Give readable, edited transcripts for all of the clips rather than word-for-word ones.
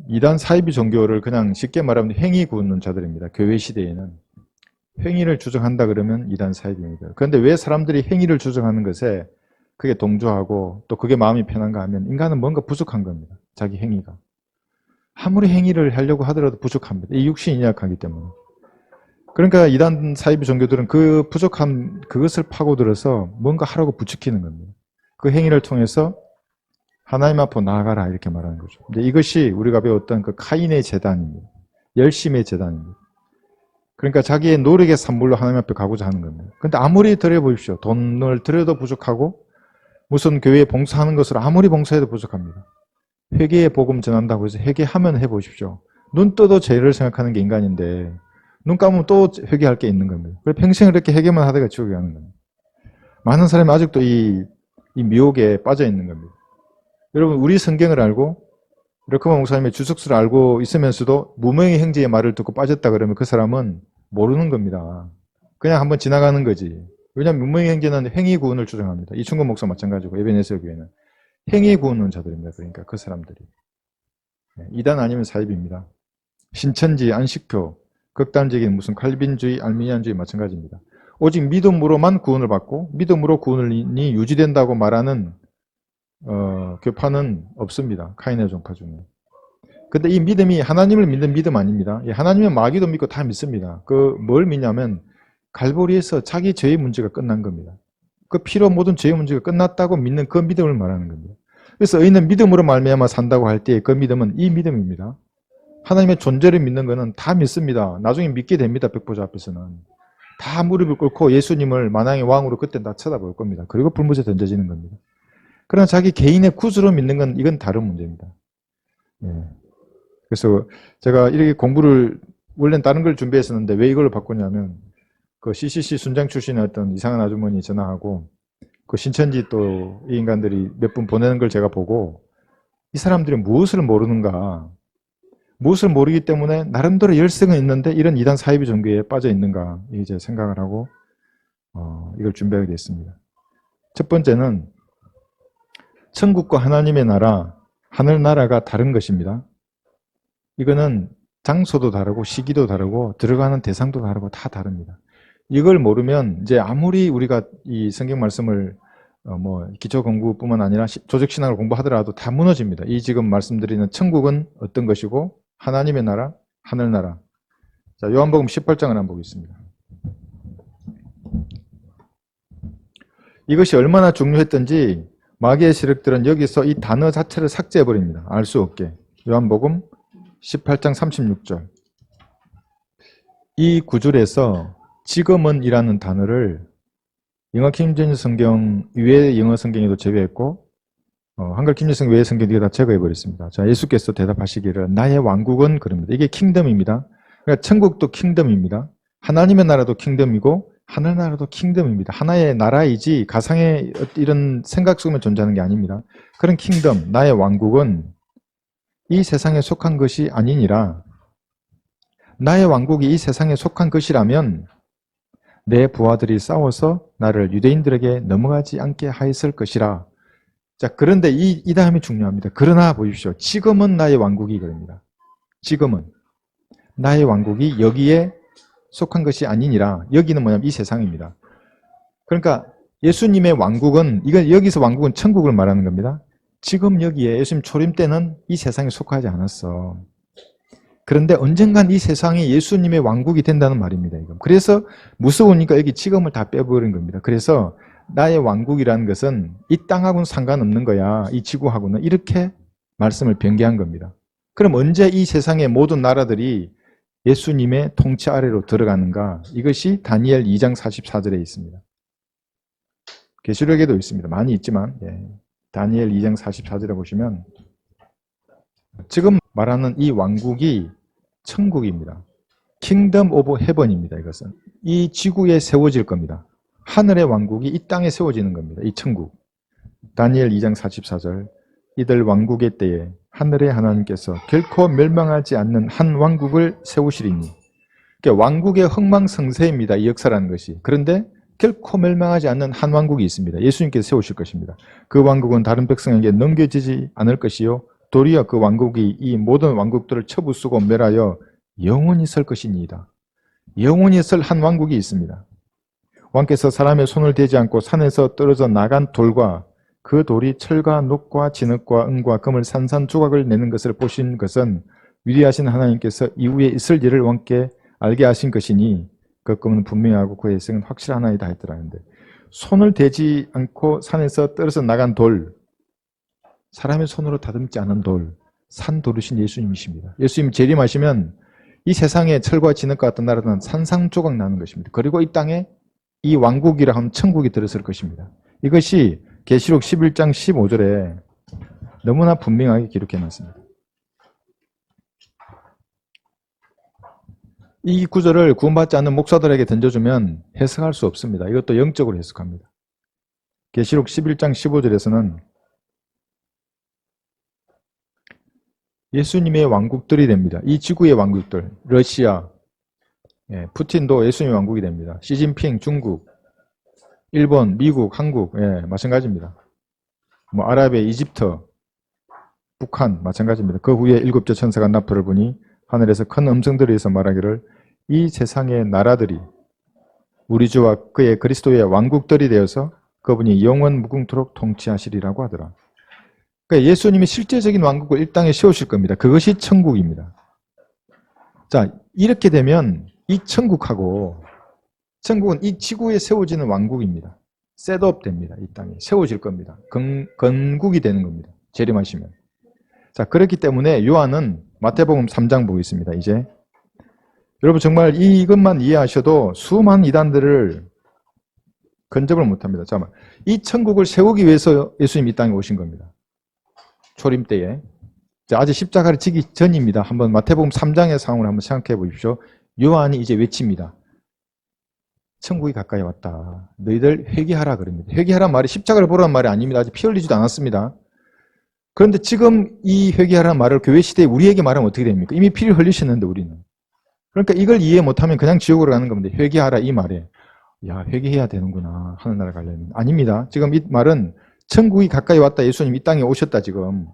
이단 사이비 종교를 그냥 쉽게 말하면 행위 구는 자들입니다. 교회 시대에는. 행위를 주장한다 그러면 이단 사이비입니다. 그런데 왜 사람들이 행위를 주장하는 것에 그게 동조하고 또 그게 마음이 편한가 하면 인간은 뭔가 부족한 겁니다. 자기 행위가. 아무리 행위를 하려고 하더라도 부족합니다. 이 육신이 약하기 때문에. 그러니까 이단 사이비 종교들은 그 부족한 그것을 파고들어서 뭔가 하라고 부추기는 겁니다. 그 행위를 통해서 하나님 앞으로 나아가라 이렇게 말하는 거죠. 근데 이것이 우리가 배웠던 그 카인의 재단입니다. 열심의 재단입니다. 그러니까 자기의 노력의 산물로 하나님 앞에 가고자 하는 겁니다. 그런데 아무리 들여보십시오. 돈을 들여도 부족하고 무슨 교회에 봉사하는 것으로 아무리 봉사해도 부족합니다. 회개의 복음 전한다고 해서 회개하면 해보십시오. 눈 떠도 죄를 생각하는 게 인간인데 눈 감으면 또 회개할 게 있는 겁니다. 그래서 평생 이렇게 회개만 하다가 지옥에 가는 겁니다. 많은 사람이 아직도 이 미혹에 빠져 있는 겁니다. 여러분 우리 성경을 알고 르크만 목사님의 주석수를 알고 있으면서도 무명의 형제의 말을 듣고 빠졌다 그러면 그 사람은 모르는 겁니다. 그냥 한번 지나가는 거지. 왜냐하면 무명의 형제는 행위 구원을 주장합니다. 이충건 목사 마찬가지고 에베네zer 교회는 행위 구원론 자들입니다. 그러니까 그 사람들이. 이단 아니면 사입입니다. 신천지, 안식교, 극단적인 무슨 칼빈주의, 알미니안주의 마찬가지입니다. 오직 믿음으로만 구원을 받고 믿음으로 구원이 유지된다고 말하는 교파는 없습니다. 카인의 종파 중에. 근데 이 믿음이 하나님을 믿는 믿음 아닙니다. 하나님은 마귀도 믿고 다 믿습니다. 뭘 믿냐면 갈보리에서 자기 죄의 문제가 끝난 겁니다. 그 피로 모든 죄의 문제가 끝났다고 믿는 그 믿음을 말하는 겁니다. 그래서 의인은 믿음으로 말미암아 산다고 할 때 그 믿음은 이 믿음입니다. 하나님의 존재를 믿는 것은 다 믿습니다. 나중에 믿게 됩니다. 백보자 앞에서는. 다 무릎을 꿇고 예수님을 만왕의 왕으로 그때 다 쳐다볼 겁니다. 그리고 불못에 던져지는 겁니다. 그러나 자기 개인의 구주로 믿는 건 이건 다른 문제입니다. 그래서 제가 이렇게 공부를 원래는 다른 걸 준비했었는데 왜 이걸로 바꾸냐면 그 CCC 순장 출신의 어떤 이상한 아주머니 전화하고 그 신천지 또 이 인간들이 몇 분 보내는 걸 제가 보고 이 사람들이 무엇을 모르는가, 무엇을 모르기 때문에 나름대로 열성은 있는데 이런 이단 사이비 종교에 빠져 있는가 이제 생각을 하고 이걸 준비하게 됐습니다. 첫 번째는 천국과 하나님의 나라, 하늘나라가 다른 것입니다. 이거는 장소도 다르고 시기도 다르고 들어가는 대상도 다르고 다 다릅니다. 이걸 모르면 이제 아무리 우리가 이 성경 말씀을 기초 공부뿐만 아니라 조직 신학을 공부하더라도 다 무너집니다. 이 지금 말씀드리는 천국은 어떤 것이고 하나님의 나라, 하늘나라. 자, 요한복음 18장을 한번 보겠습니다. 이것이 얼마나 중요했던지 마귀의 세력들은 여기서 이 단어 자체를 삭제해버립니다. 알 수 없게. 요한복음 18장 36절. 이 구절에서 지금은 이라는 단어를 영어 킹제임스 성경 외의 영어 성경에도 제외했고 한글 킹제임스 성경 외의 성경에 다 제거해버렸습니다. 자, 예수께서 대답하시기를 나의 왕국은 그럽니다. 이게 킹덤입니다. 그러니까 천국도 킹덤입니다. 하나님의 나라도 킹덤이고 하늘나라도 킹덤입니다. 하나의 나라이지 가상의 이런 생각 속에 존재하는 게 아닙니다. 그런 킹덤, 나의 왕국은 이 세상에 속한 것이 아니니라. 나의 왕국이 이 세상에 속한 것이라면 내 부하들이 싸워서 나를 유대인들에게 넘어가지 않게 하였을 것이라. 자, 그런데 이 다음이 중요합니다. 그러나 보십시오. 지금은 나의 왕국이 그럽니다. 지금은 나의 왕국이 여기에 속한 것이 아니니라. 여기는 뭐냐면 이 세상입니다. 그러니까 예수님의 왕국은 여기서 왕국은 천국을 말하는 겁니다. 지금 여기에 예수님 초림 때는 이 세상에 속하지 않았어. 그런데 언젠간 이 세상이 예수님의 왕국이 된다는 말입니다. 이거. 그래서 무서우니까 여기 지금을 다 빼버린 겁니다. 그래서 나의 왕국이라는 것은 이 땅하고는 상관없는 거야. 이 지구하고는. 이렇게 말씀을 변개한 겁니다. 그럼 언제 이 세상의 모든 나라들이 예수님의 통치 아래로 들어가는가? 이것이 다니엘 2장 44절에 있습니다. 계시록에도 있습니다. 많이 있지만 다니엘 2장 44절에 보시면 지금 말하는 이 왕국이 천국입니다. 킹덤 오브 헤븐입니다. 이것은 이 지구에 세워질 겁니다. 하늘의 왕국이 이 땅에 세워지는 겁니다. 이 천국. 다니엘 2장 44절 이들 왕국의 때에 하늘의 하나님께서 결코 멸망하지 않는 한 왕국을 세우시리니. 그러니까 왕국의 흥망성쇠입니다. 이 역사라는 것이. 그런데 결코 멸망하지 않는 한 왕국이 있습니다. 예수님께서 세우실 것입니다. 그 왕국은 다른 백성에게 넘겨지지 않을 것이요 도리어 그 왕국이 이 모든 왕국들을 쳐부수고 멸하여 영원히 설 것이니이다. 영원히 설 한 왕국이 있습니다. 왕께서 사람의 손을 대지 않고 산에서 떨어져 나간 돌과 그 돌이 철과 녹과 진흙과 은과 금을 산산조각을 내는 것을 보신 것은 위대하신 하나님께서 이후에 있을 일을 왕께 알게 하신 것이니 그 꿈은 분명하고 그의 일생은 확실하나이다 했더라는데, 손을 대지 않고 산에서 떨어져 나간 돌, 사람의 손으로 다듬지 않은 돌, 산 도르신 예수님이십니다. 예수님 재림하시면 이 세상에 철과 진흙과 같은 나라는 산산조각 나는 것입니다. 그리고 이 땅에 이 왕국이라 하면 천국이 들어설 것입니다. 이것이 계시록 11장 15절에 너무나 분명하게 기록해 놨습니다. 이 구절을 구원받지 않는 목사들에게 던져주면 해석할 수 없습니다. 이것도 영적으로 해석합니다. 계시록 11장 15절에서는 예수님의 왕국들이 됩니다. 이 지구의 왕국들, 러시아, 푸틴도 예수님의 왕국이 됩니다. 시진핑, 중국, 일본, 미국, 한국, 마찬가지입니다. 아랍의 이집트, 북한, 마찬가지입니다. 그 후에 일곱째 천사가 납토를 보니 하늘에서 큰 음성들에서 말하기를 이 세상의 나라들이 우리 주와 그의 그리스도의 왕국들이 되어서 그분이 영원 무궁토록 통치하시리라고 하더라. 그러니까 예수님이 실제적인 왕국을 이 땅에 세우실 겁니다. 그것이 천국입니다. 자, 이렇게 되면 이 천국은 이 지구에 세워지는 왕국입니다. 셋업 됩니다. 이 땅에 세워질 겁니다. 건국이 되는 겁니다. 재림하시면. 자, 그렇기 때문에 요한은 마태복음 3장 보겠습니다. 이제 여러분 정말 이것만 이해하셔도 수많은 이단들을 근접을 못합니다. 잠깐만, 이 천국을 세우기 위해서 예수님 이 땅에 오신 겁니다. 초림 때에. 자, 아직 십자가를 지기 전입니다. 한번 마태복음 3장의 상황을 한번 생각해 보십시오. 요한이 이제 외칩니다. 천국이 가까이 왔다. 너희들 회개하라 그럽니다. 회개하란 말이 십자가를 보라는 말이 아닙니다. 아직 피 흘리지도 않았습니다. 그런데 지금 이 회개하라는 말을 교회 시대에 우리에게 말하면 어떻게 됩니까? 이미 피를 흘리셨는데 우리는. 그러니까 이걸 이해 못하면 그냥 지옥으로 가는 겁니다. 회개하라 이 말에. 야, 회개해야 되는구나. 하늘나라 가려면. 아닙니다. 지금 이 말은 천국이 가까이 왔다. 예수님 이 땅에 오셨다 지금.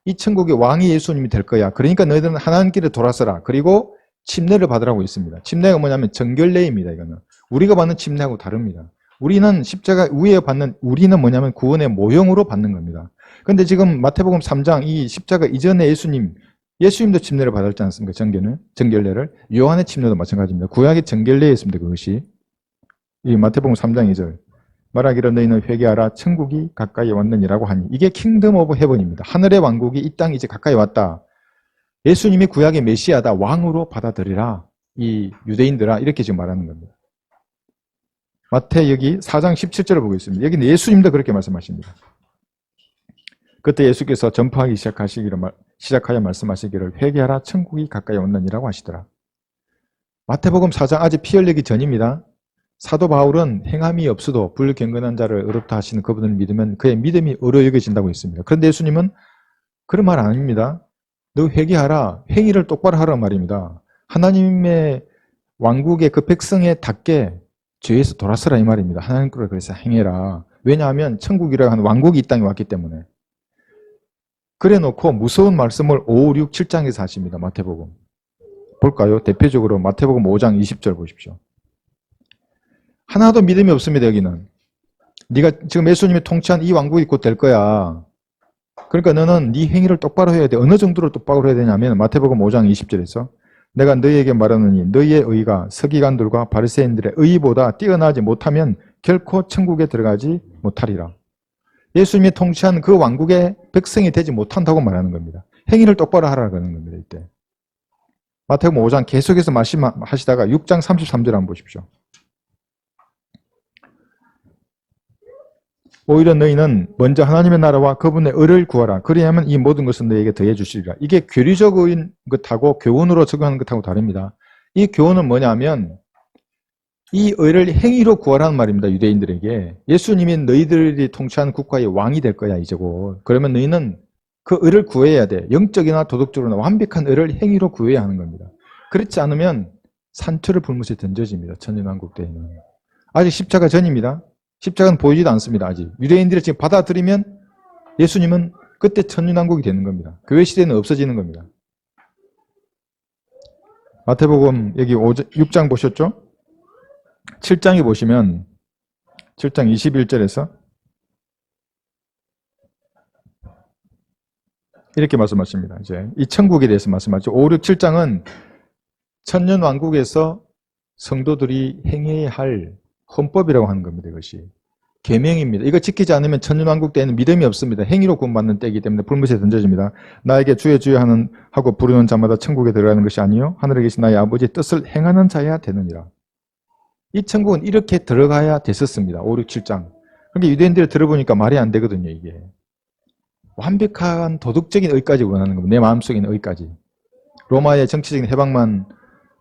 이 천국의 왕이 예수님이 될 거야. 그러니까 너희들은 하나님께로 돌아서라. 그리고 침례를 받으라고 있습니다. 침례가 뭐냐면 정결례입니다. 이거는. 우리가 받는 침례하고 다릅니다. 우리는 십자가 위에 받는, 우리는 뭐냐면 구원의 모형으로 받는 겁니다. 근데 지금 마태복음 3장 이 십자가 이전에 예수님도 침례를 받았지 않습니까? 정결례를. 요한의 침례도 마찬가지입니다. 구약의 정결례였습니다. 그것이. 이 마태복음 3장 2절. 말하기를 너희는 회개하라 천국이 가까이 왔느니라고 하니, 이게 킹덤 오브 헤븐입니다. 하늘의 왕국이 이 땅에 이제 가까이 왔다. 예수님이 구약의 메시아다. 왕으로 받아들이라. 이 유대인들아. 이렇게 지금 말하는 겁니다. 마태 여기 4장 17절을 보고 있습니다. 여기는 예수님도 그렇게 말씀하십니다. 그때 예수께서 전파하기 시작하여 말씀하시기를 회개하라 천국이 가까이 왔느니라고 하시더라. 마태복음 4장 아직 피 흘리기 전입니다. 사도 바울은 행함이 없어도 불경건한 자를 의롭다 하시는 그분을 믿으면 그의 믿음이 의로 여겨진다고 했습니다. 그런데 예수님은 그런 말 아닙니다. 너 회개하라, 행위를 똑바로 하라는 말입니다. 하나님의 왕국의 그 백성에 닿게 죄에서 돌아서라 이 말입니다. 하나님께로 그래서 행해라. 왜냐하면 천국이라고 하는 왕국이 이 땅에 왔기 때문에. 그래 놓고 무서운 말씀을 5, 6, 7장에서 하십니다. 마태복음. 볼까요? 대표적으로 마태복음 5장 20절 보십시오. 하나도 믿음이 없습니다. 여기는. 네가 지금 예수님이 통치한 이 왕국이 곧 될 거야. 그러니까 너는 네 행위를 똑바로 해야 돼. 어느 정도로 똑바로 해야 되냐면 마태복음 5장 20절에서 내가 너희에게 말하노니 너희의 의가 서기관들과 바리새인들의 의보다 뛰어나지 못하면 결코 천국에 들어가지 못하리라. 예수님이 통치한 그 왕국의 백성이 되지 못한다고 말하는 겁니다. 행위를 똑바로 하라고 하는 겁니다. 이때 마태복음 5장 계속해서 말씀하시다가 6장 33절 한번 보십시오. 오히려 너희는 먼저 하나님의 나라와 그분의 의를 구하라. 그리하면 이 모든 것은 너희에게 더해 주시리라. 이게 교리적인 것하고 교훈으로 적용하는 것하고 다릅니다. 이 교훈은 뭐냐면 이 의를 행위로 구하라는 말입니다. 유대인들에게. 예수님이 너희들이 통치한 국가의 왕이 될 거야 이제고. 그러면 너희는 그 의를 구해야 돼. 영적이나 도덕적으로나 완벽한 의를 행위로 구해야 하는 겁니다. 그렇지 않으면 산초를 불못에 던져집니다. 천년왕국 때에는. 아직 십자가 전입니다. 십자가는 보이지도 않습니다. 아직. 유대인들이 지금 받아들이면 예수님은 그때 천년왕국이 되는 겁니다. 교회 시대는 없어지는 겁니다. 마태복음 여기 6장 보셨죠? 7장에 보시면 7장 21절에서 이렇게 말씀하십니다. 이제 이 천국에 대해서 말씀하죠. 5, 6, 7장은 천년왕국에서 성도들이 행해야 할 헌법이라고 하는 겁니다. 이것이 계명입니다. 이거 지키지 않으면 천년왕국 때에는 믿음이 없습니다. 행위로 구원받는 때이기 때문에 불못에 던져집니다. 나에게 주여 주여 하고 부르는 자마다 천국에 들어가는 것이 아니요 하늘에 계신 나의 아버지의 뜻을 행하는 자야 되느니라. 이 천국은 이렇게 들어가야 됐었습니다. 5, 6, 7장. 그런데 유대인들이 들어보니까 말이 안 되거든요. 이게 완벽한 도덕적인 의까지 원하는 겁니다. 내 마음속에 있는 의까지. 로마의 정치적인 해방만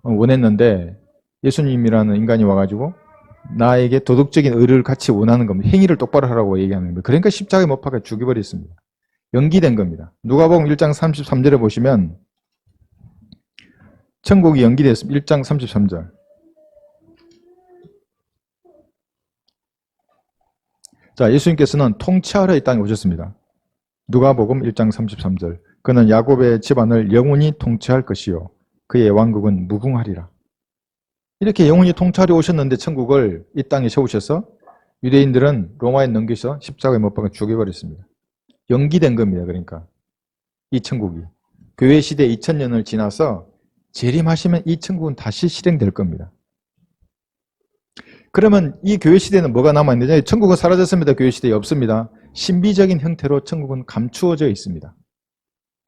원했는데 예수님이라는 인간이 와가지고 나에게 도덕적인 의를 같이 원하는 겁니다. 행위를 똑바로 하라고 얘기하는 겁니다. 그러니까 십자가에 못 박아 죽여버렸습니다. 연기된 겁니다. 누가복음 1장 33절에 보시면 천국이 연기됐습니다. 1장 33절. 자, 예수님께서는 통치하러 이 땅에 오셨습니다. 누가복음 1장 33절. 그는 야곱의 집안을 영원히 통치할 것이요 그의 왕국은 무궁하리라. 이렇게 영원히 통치하러 오셨는데 천국을 이 땅에 세우셔서 유대인들은 로마에 넘겨서 십자가에 못 박아 죽여버렸습니다. 연기된 겁니다. 그러니까 이 천국이 교회 시대 2000년을 지나서 재림하시면 이 천국은 다시 실행될 겁니다. 그러면 이 교회 시대는 뭐가 남아있는지, 천국은 사라졌습니다. 교회 시대에 없습니다. 신비적인 형태로 천국은 감추어져 있습니다.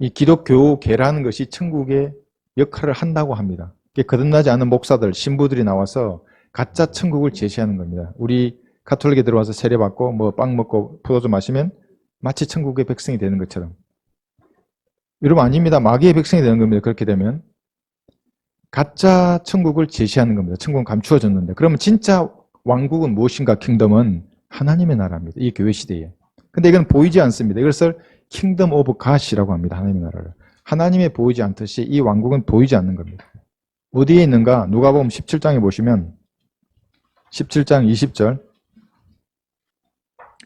이 기독교계라는 것이 천국의 역할을 한다고 합니다. 거듭나지 않은 목사들, 신부들이 나와서 가짜 천국을 제시하는 겁니다. 우리 가톨릭에 들어와서 세례받고 뭐 빵 먹고 포도주 마시면 마치 천국의 백성이 되는 것처럼. 여러분 아닙니다. 마귀의 백성이 되는 겁니다. 그렇게 되면 가짜 천국을 제시하는 겁니다. 천국은 감추어졌는데 그러면 진짜 왕국은 무엇인가? 킹덤은 하나님의 나라입니다. 이 교회 시대에. 근데 이건 보이지 않습니다. 이것을 킹덤 오브 갓이라고 합니다. 하나님의 나라를. 하나님의 보이지 않듯이 이 왕국은 보이지 않는 겁니다. 어디에 있는가? 누가복음 17장에 보시면 17장 20절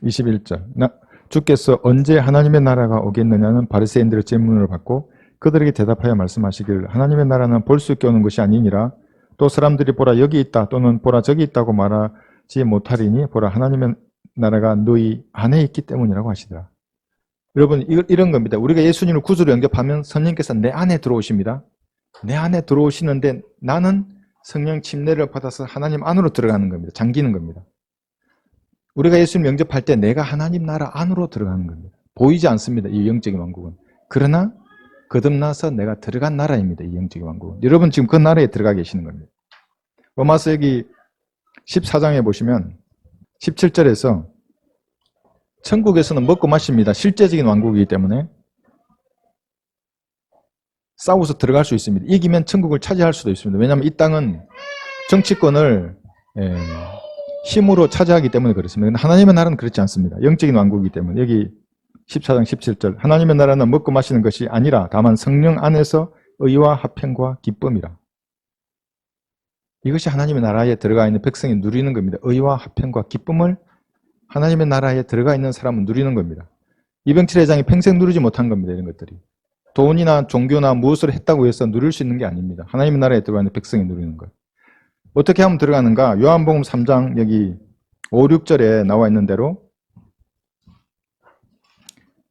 21절 주께서 언제 하나님의 나라가 오겠느냐는 바리새인들의 질문을 받고 그들에게 대답하여 말씀하시길 하나님의 나라는 볼 수 있게 오는 것이 아니니라. 또 사람들이 보라 여기 있다 또는 보라 저기 있다고 말하지 못하리니 보라 하나님의 나라가 너희 안에 있기 때문이라고 하시더라. 여러분 이런 겁니다. 우리가 예수님을 구주로 영접하면 성령께서 내 안에 들어오십니다. 내 안에 들어오시는데 나는 성령 침례를 받아서 하나님 안으로 들어가는 겁니다. 잠기는 겁니다. 우리가 예수님 영접할 때 내가 하나님 나라 안으로 들어가는 겁니다. 보이지 않습니다. 이 영적인 왕국은. 그러나 거듭나서 내가 들어간 나라입니다. 이 영적인 왕국은. 여러분 지금 그 나라에 들어가 계시는 겁니다. 로마서 여기 14장에 보시면 17절에서 천국에서는 먹고 마십니다. 실제적인 왕국이기 때문에 싸워서 들어갈 수 있습니다. 이기면 천국을 차지할 수도 있습니다. 왜냐하면 이 땅은 정치권을 힘으로 차지하기 때문에 그렇습니다. 하나님의 나라는 그렇지 않습니다. 영적인 왕국이기 때문에 여기 14장 17절 하나님의 나라는 먹고 마시는 것이 아니라 다만 성령 안에서 의와 화평과 기쁨이라. 이것이 하나님의 나라에 들어가 있는 백성이 누리는 겁니다. 의와 화평과 기쁨을 하나님의 나라에 들어가 있는 사람은 누리는 겁니다. 이병철 회장이 평생 누리지 못한 겁니다. 이런 것들이. 돈이나 종교나 무엇을 했다고 해서 누릴 수 있는 게 아닙니다. 하나님의 나라에 들어가 있는 백성이 누리는 거예요. 어떻게 하면 들어가는가? 요한복음 3장 여기 5, 6절에 나와 있는 대로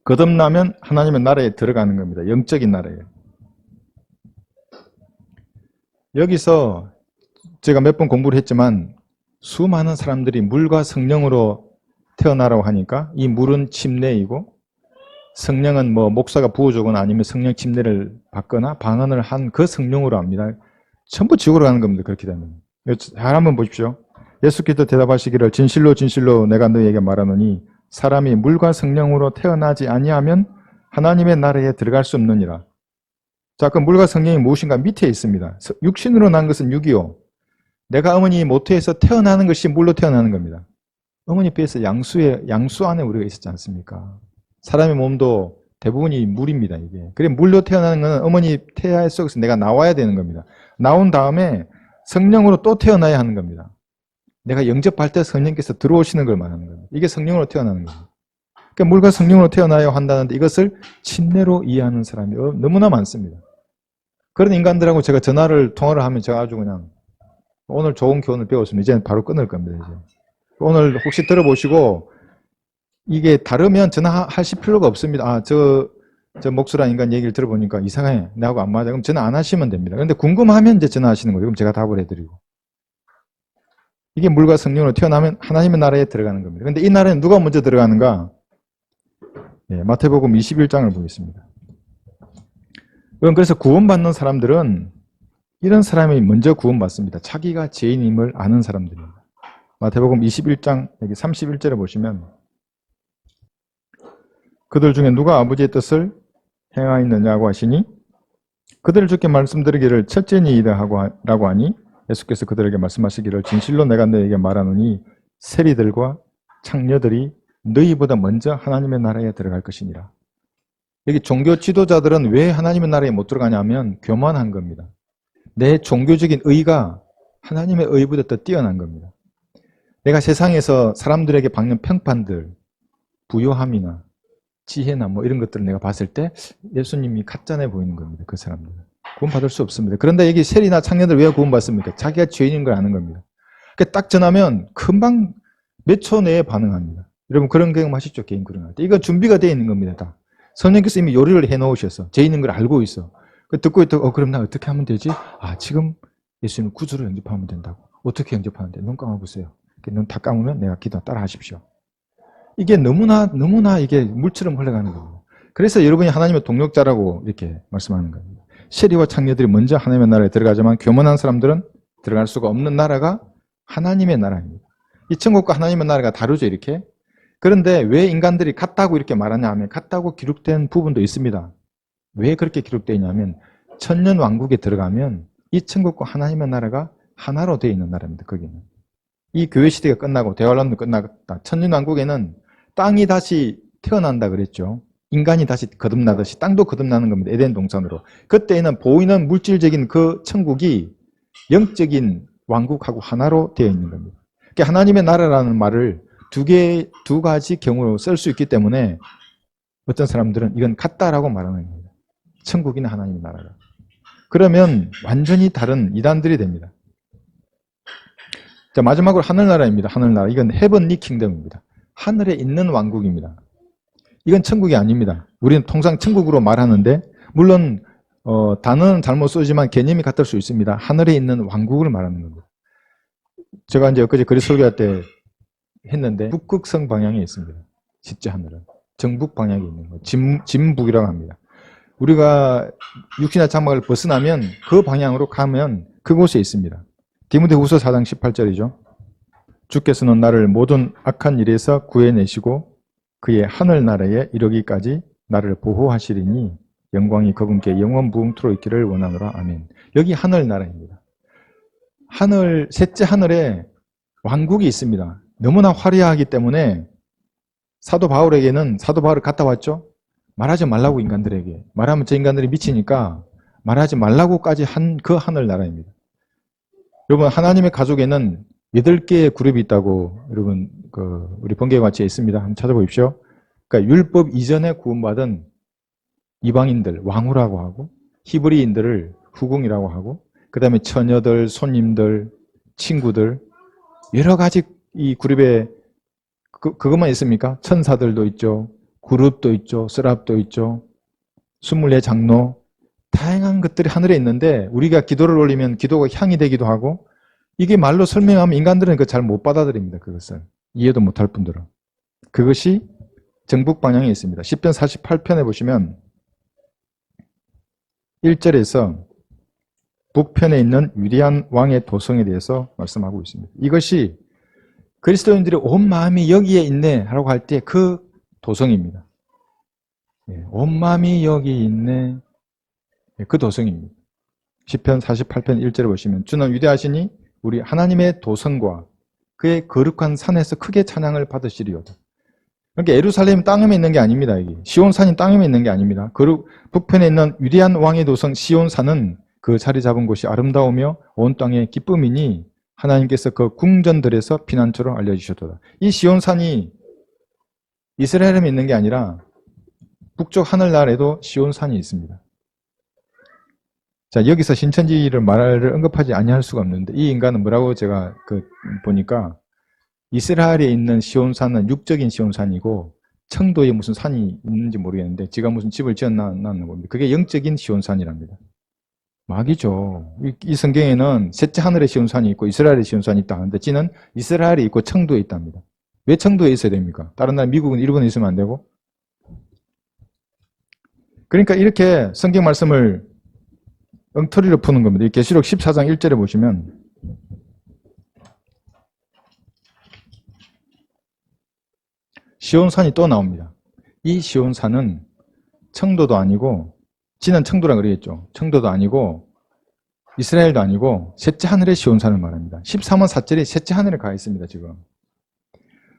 거듭나면 하나님의 나라에 들어가는 겁니다. 영적인 나라에. 여기서 제가 몇 번 공부를 했지만 수많은 사람들이 물과 성령으로 태어나라고 하니까 이 물은 침례이고 성령은 뭐 목사가 부어주거나 아니면 성령 침례를 받거나 방언을 한 그 성령으로 합니다. 전부 지옥으로 가는 겁니다. 그렇게 되면. 잘 한번 보십시오. 예수께서 대답하시기를 진실로 진실로 내가 너희에게 말하노니 사람이 물과 성령으로 태어나지 아니하면 하나님의 나라에 들어갈 수 없느니라. 자, 그 물과 성령이 무엇인가 밑에 있습니다. 육신으로 난 것은 육이요. 내가 어머니 모태에서 태어나는 것이 물로 태어나는 겁니다. 어머니 배에서 양수 안에 우리가 있었지 않습니까? 사람의 몸도 대부분이 물입니다. 이게. 그래 물로 태어나는 것은 어머니 태아 속에서 내가 나와야 되는 겁니다. 나온 다음에 성령으로 또 태어나야 하는 겁니다. 내가 영접할 때 성령께서 들어오시는 걸 말하는 겁니다. 이게 성령으로 태어나는 겁니다. 그러니까 물과 성령으로 태어나야 한다는데 이것을 침례로 이해하는 사람이 너무나 많습니다. 그런 인간들하고 제가 통화를 하면 제가 아주 그냥 오늘 좋은 교훈을 배웠으면 이제는 바로 끊을 겁니다. 이제. 오늘 혹시 들어보시고 이게 다르면 전화하실 필요가 없습니다. 저 목수란 인간 얘기를 들어보니까 이상해. 나하고 안 맞아. 그럼 전화 안 하시면 됩니다. 그런데 궁금하면 이제 전화하시는 거예요. 그럼 제가 답을 해드리고. 이게 물과 성령으로 태어나면 하나님의 나라에 들어가는 겁니다. 그런데 이 나라에 누가 먼저 들어가는가? 네, 마태복음 21장을 보겠습니다. 그래서 구원받는 사람들은 이런 사람이 먼저 구원받습니다. 자기가 죄인임을 아는 사람들입니다. 마태복음 21장 여기 31절에 보시면 그들 중에 누가 아버지의 뜻을 행하였느냐고 하시니 그들을 주께 말씀드리기를 첫째니이다 라고 하니 예수께서 그들에게 말씀하시기를 진실로 내가 너에게 말하노니 세리들과 창녀들이 너희보다 먼저 하나님의 나라에 들어갈 것이니라. 여기 종교 지도자들은 왜 하나님의 나라에 못 들어가냐면 교만한 겁니다. 내 종교적인 의가 하나님의 의보다 더 뛰어난 겁니다. 내가 세상에서 사람들에게 받는 평판들, 부요함이나 지혜나 뭐 이런 것들을 내가 봤을 때 예수님이 가짜네 보이는 겁니다. 그 사람들은. 구원받을 수 없습니다. 그런데 여기 세리나 창녀들 왜 구원받습니까? 자기가 죄인인 걸 아는 겁니다. 딱 전하면 금방 몇 초 내에 반응합니다. 여러분 그런 경험 하시죠? 개인 구령할 때. 이거 준비가 되어 있는 겁니다. 다. 성령께서 이미 요리를 해놓으셨어. 죄인인 걸 알고 있어. 듣고 있다가 그럼 나 어떻게 하면 되지? 지금 예수님 구주로 영접하면 된다고. 어떻게 영접하는데? 눈 감아보세요. 눈 다 감으면 내가 기도 따라 하십시오. 이게 너무나 이게 물처럼 흘러가는 겁니다. 그래서 여러분이 하나님의 동력자라고 이렇게 말씀하는 겁니다. 세리와 창녀들이 먼저 하나님의 나라에 들어가지만 교만한 사람들은 들어갈 수가 없는 나라가 하나님의 나라입니다. 이 천국과 하나님의 나라가 다르죠, 이렇게. 그런데 왜 인간들이 같다고 이렇게 말하냐 하면 같다고 기록된 부분도 있습니다. 왜 그렇게 기록되어 있냐면 천년 왕국에 들어가면 이 천국과 하나님의 나라가 하나로 되어 있는 나라입니다. 거기는. 이 교회 시대가 끝나고 대환란도 끝나갔다. 천년 왕국에는 땅이 다시 태어난다 그랬죠. 인간이 다시 거듭나듯이 땅도 거듭나는 겁니다. 에덴 동산으로. 그때는 보이는 물질적인 그 천국이 영적인 왕국하고 하나로 되어 있는 겁니다. 그러니까 하나님의 나라라는 말을 두 가지 경우로 쓸 수 있기 때문에 어떤 사람들은 이건 같다라고 말하는 겁니다. 천국이나 하나님의 나라가. 그러면 완전히 다른 이단들이 됩니다. 자, 마지막으로 하늘나라입니다. 하늘나라. 이건 헤븐리 킹덤입니다. 하늘에 있는 왕국입니다. 이건 천국이 아닙니다. 우리는 통상 천국으로 말하는데 물론 단어는 잘못 쓰지만 개념이 같을 수 있습니다. 하늘에 있는 왕국을 말하는 겁니다. 제가 이제 엊그제 그리스 설교할 때 했는데 북극성 방향에 있습니다. 진짜 하늘은. 정북 방향에 있는 거. 진북이라고 합니다. 우리가 육신의 장막을 벗어나면 그 방향으로 가면 그곳에 있습니다. 디모데후서 4장 18절이죠. 주께서는 나를 모든 악한 일에서 구해내시고 그의 하늘나라에 이르기까지 나를 보호하시리니 영광이 그분께 영원무궁토록 있기를 원하노라. 아멘. 여기 하늘나라입니다. 셋째 하늘에 왕국이 있습니다. 너무나 화려하기 때문에 사도 바울에게는 사도 바울을 갔다 왔죠. 말하지 말라고 인간들에게. 말하면 저 인간들이 미치니까 말하지 말라고까지 한 그 하늘나라입니다. 여러분 하나님의 가족에는 8개의 그룹이 있다고 여러분 우리 번개같이 있습니다. 한번 찾아보십시오. 그러니까 율법 이전에 구원받은 이방인들 왕후라고 하고 히브리인들을 후궁이라고 하고 그 다음에 처녀들, 손님들, 친구들 여러 가지 이 그룹에 그것만 있습니까? 천사들도 있죠. 그룹도 있죠. 스랍도 있죠. 24장로 다양한 것들이 하늘에 있는데 우리가 기도를 올리면 기도가 향이 되기도 하고 이게 말로 설명하면 인간들은 그거 잘 못 받아들입니다. 그것을. 이해도 못할 분들은. 그것이 정북 방향에 있습니다. 시편 48편에 보시면 1절에서 북편에 있는 위대한 왕의 도성에 대해서 말씀하고 있습니다. 이것이 그리스도인들의 온 마음이 여기에 있네 라고 할 때 그 도성입니다. 온 마음이 여기 있네. 그 도성입니다. 시편 48편 1절에 보시면 주는 위대하시니 우리 하나님의 도성과 그의 거룩한 산에서 크게 찬양을 받으시리로다. 그러니까 예루살렘 땅에 있는 게 아닙니다. 여기. 시온산이 땅에 있는 게 아닙니다. 북편에 있는 위대한 왕의 도성 시온산은 그 자리 잡은 곳이 아름다우며 온 땅의 기쁨이니 하나님께서 그 궁전들에서 피난처로 알려주셨도다. 이 시온산이 이스라엘에만 있는 게 아니라 북쪽 하늘나라에도 시온산이 있습니다. 자, 여기서 신천지를 말을 언급하지 아니할 수가 없는데 이 인간은 뭐라고 제가 보니까 이스라엘에 있는 시온산은 육적인 시온산이고 청도에 무슨 산이 있는지 모르겠는데 지가 무슨 집을 지었나는 겁니다. 그게 영적인 시온산이랍니다. 막이죠. 이 성경에는 셋째 하늘의 시온산이 있고 이스라엘의 시온산이 있다 하는데 지는 이스라엘에 있고 청도에 있답니다. 왜 청도에 있어야 됩니까? 다른 나라 미국은 일본에 있으면 안 되고? 그러니까 이렇게 성경 말씀을 엉터리로 푸는 겁니다. 이 계시록 14장 1절에 보시면 시온산이 또 나옵니다. 이 시온산은 청도도 아니고 지는 청도라 그러겠죠. 청도도 아니고 이스라엘도 아니고 셋째 하늘의 시온산을 말합니다. 14만 4절이 셋째 하늘에 가 있습니다. 지금.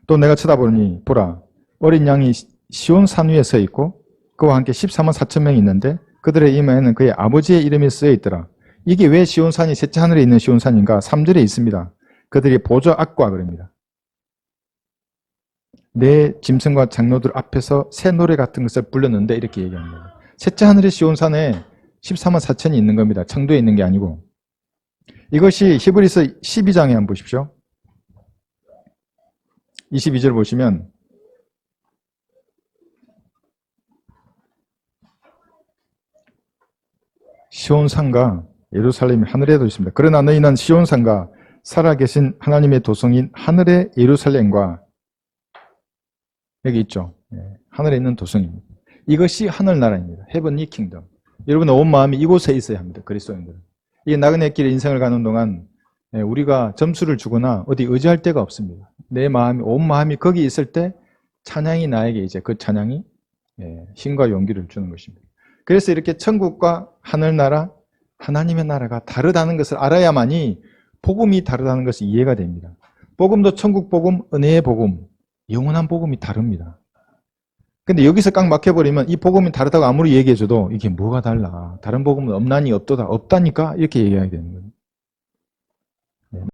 또 내가 쳐다보니 보라 어린 양이 시온산 위에 서 있고 그와 함께 14만 4천 명이 있는데 그들의 이마에는 그의 아버지의 이름이 쓰여 있더라. 이게 왜 시온산이 셋째 하늘에 있는 시온산인가? 3절에 있습니다. 그들이 보좌 앞과 그럽니다. 내 짐승과 장로들 앞에서 새 노래 같은 것을 불렀는데 이렇게 얘기합니다. 셋째 하늘의 시온산에 14만 4천이 있는 겁니다. 청도에 있는 게 아니고. 이것이 히브리서 12장에 한번 보십시오. 22절 보시면 시온산과 예루살렘이 하늘에도 있습니다. 그러나 너희는 시온산과 살아계신 하나님의 도성인 하늘의 예루살렘과 여기 있죠. 하늘에 있는 도성입니다. 이것이 하늘나라입니다. 헤븐리 킹덤. 여러분의 온 마음이 이곳에 있어야 합니다. 그리스도인들은. 이 나그네 길 인생을 가는 동안 우리가 점수를 주거나 어디 의지할 데가 없습니다. 내 마음이, 온 마음이 거기 있을 때 찬양이 나에게 이제 그 찬양이 힘과 용기를 주는 것입니다. 그래서 이렇게 천국과 하늘나라, 하나님의 나라가 다르다는 것을 알아야만이 복음이 다르다는 것이 이해가 됩니다. 복음도 천국 복음, 은혜의 복음, 영원한 복음이 다릅니다. 근데 여기서 꽉 막혀버리면 이 복음이 다르다고 아무리 얘기해줘도 이게 뭐가 달라? 다른 복음은 없나니 없도다. 없다니까? 이렇게 얘기해야 되는 거예요.